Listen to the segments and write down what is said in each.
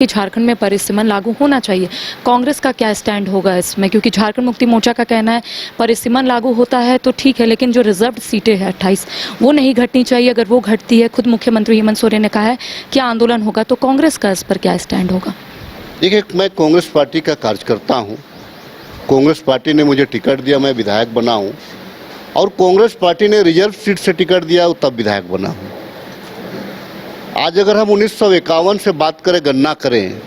कि झारखंड में परिसीमन लागू होना चाहिए। कांग्रेस का क्या स्टैंड होगा इसमें? क्योंकि झारखंड मुक्ति मोर्चा का कहना है परिसीमन लागू होता है तो ठीक है, लेकिन जो रिजर्व्ड सीटें हैं 28 वो नहीं घटनी चाहिए। अगर वो घटती है, खुद मुख्यमंत्री हेमंत सोरेन ने कहा है कि आंदोलन होगा, तो कांग्रेस का इस पर क्या स्टैंड होगा? देखिए, मैं कांग्रेस पार्टी का कार्यकर्ता हूं। कांग्रेस पार्टी ने मुझे टिकट दिया, मैं विधायक बना हूं, और कांग्रेस पार्टी ने रिजर्व सीट से टिकट दिया तब विधायक बना हूं। आज अगर हम 1951 से बात करें, गणना करें,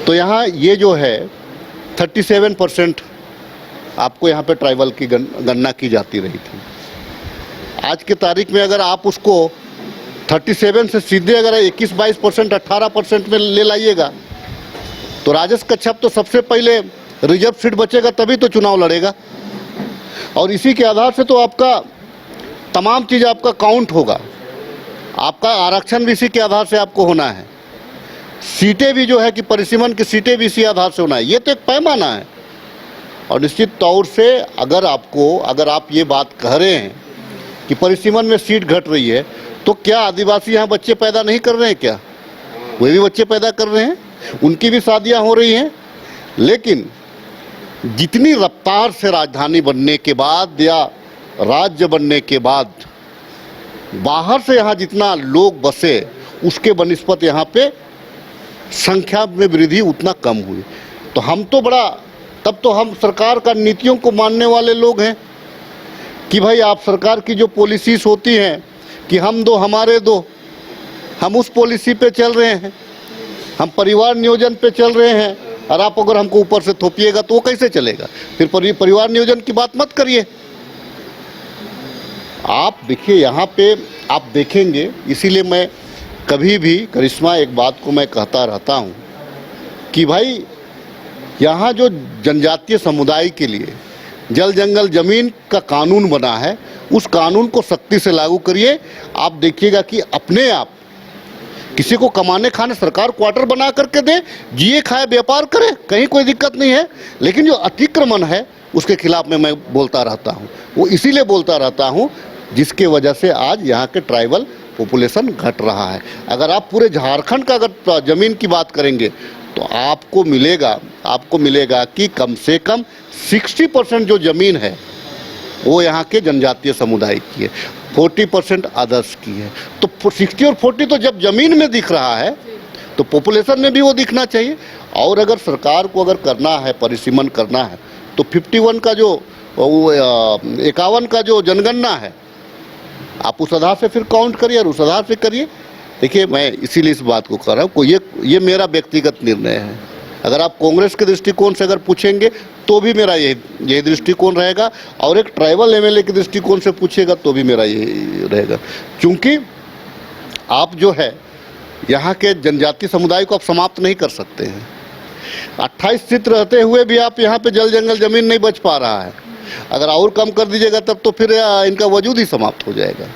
तो यहाँ ये जो है 37% आपको यहाँ पे ट्राइबल की गणना की जाती रही थी। आज के तारीख में अगर आप उसको 37 से सीधे अगर 21-22%, 18% में ले लाइएगा, तो राजेश कच्छप तो सबसे पहले रिजर्व सीट बचेगा, तभी तो चुनाव लड़ेगा। और इसी के आधार से तो आपका तमाम चीज़ आपका काउंट होगा। आपका आरक्षण भी इसी के आधार से आपको होना है। सीटें भी जो है कि परिसीमन की सीटें भी इसी आधार से होना है। ये तो एक पैमाना है। और निश्चित तौर से अगर आप ये बात कह रहे हैं कि परिसीमन में सीट घट रही है, तो क्या आदिवासी यहाँ बच्चे पैदा नहीं कर रहे हैं? क्या वे भी बच्चे पैदा कर रहे हैं? उनकी भी शादियाँ हो रही हैं। लेकिन जितनी रफ्तार से राजधानी बनने के बाद या राज्य बनने के बाद बाहर से यहाँ जितना लोग बसे, उसके बनिस्पत यहाँ पे संख्या में वृद्धि उतना कम हुई। तो हम तो तब तो हम सरकार का नीतियों को मानने वाले लोग हैं कि भाई आप सरकार की जो पॉलिसीज होती हैं कि हम दो हमारे दो, हम उस पॉलिसी पे चल रहे हैं, हम परिवार नियोजन पे चल रहे हैं। और आप अगर हमको ऊपर से थोपिएगा तो वो कैसे चलेगा? फिर परिवार नियोजन की बात मत करिए। आप देखिए, यहाँ पे आप देखेंगे, इसीलिए मैं कभी भी करिश्मा एक बात को मैं कहता रहता हूँ कि भाई यहाँ जो जनजातीय समुदाय के लिए जल जंगल जमीन का कानून बना है, उस कानून को सख्ती से लागू करिए। आप देखिएगा कि अपने आप किसी को कमाने खाने सरकार क्वार्टर बना करके दे, जिए खाए व्यापार करे, कहीं कोई दिक्कत नहीं है। लेकिन जो अतिक्रमण है उसके खिलाफ में मैं बोलता रहता हूँ। वो इसीलिए बोलता रहता हूँ जिसके वजह से आज यहाँ के ट्राइबल पॉपुलेशन घट रहा है। अगर आप पूरे झारखंड का अगर ज़मीन की बात करेंगे तो आपको मिलेगा कि कम से कम 60% जो ज़मीन है वो यहाँ के जनजातीय समुदाय की है, 40% अदर्स की है। तो 60 और 40 तो जब ज़मीन में दिख रहा है तो पॉपुलेशन में भी वो दिखना चाहिए। और अगर सरकार को अगर करना है, परिसीमन करना है, तो 51 का जो 51 का जो जनगणना है, आप उस आधार से फिर काउंट करिए और उस आधार से करिए। देखिए, मैं इसीलिए इस बात को कर रहा हूँ, ये मेरा व्यक्तिगत निर्णय है। अगर आप कांग्रेस के दृष्टिकोण से अगर पूछेंगे तो भी मेरा यही दृष्टिकोण रहेगा, और एक ट्राइबल एमएलए के दृष्टिकोण से पूछेगा तो भी मेरा यही रहेगा। क्योंकि आप जो है यहाँ के जनजातीय समुदाय को आप समाप्त नहीं कर सकते हैं। 28 सीट रहते हुए भी आप यहाँ पे जल जंगल जमीन नहीं बच पा रहा है। अगर और कम कर दीजिएगा तब तो फिर इनका वजूद ही समाप्त हो जाएगा।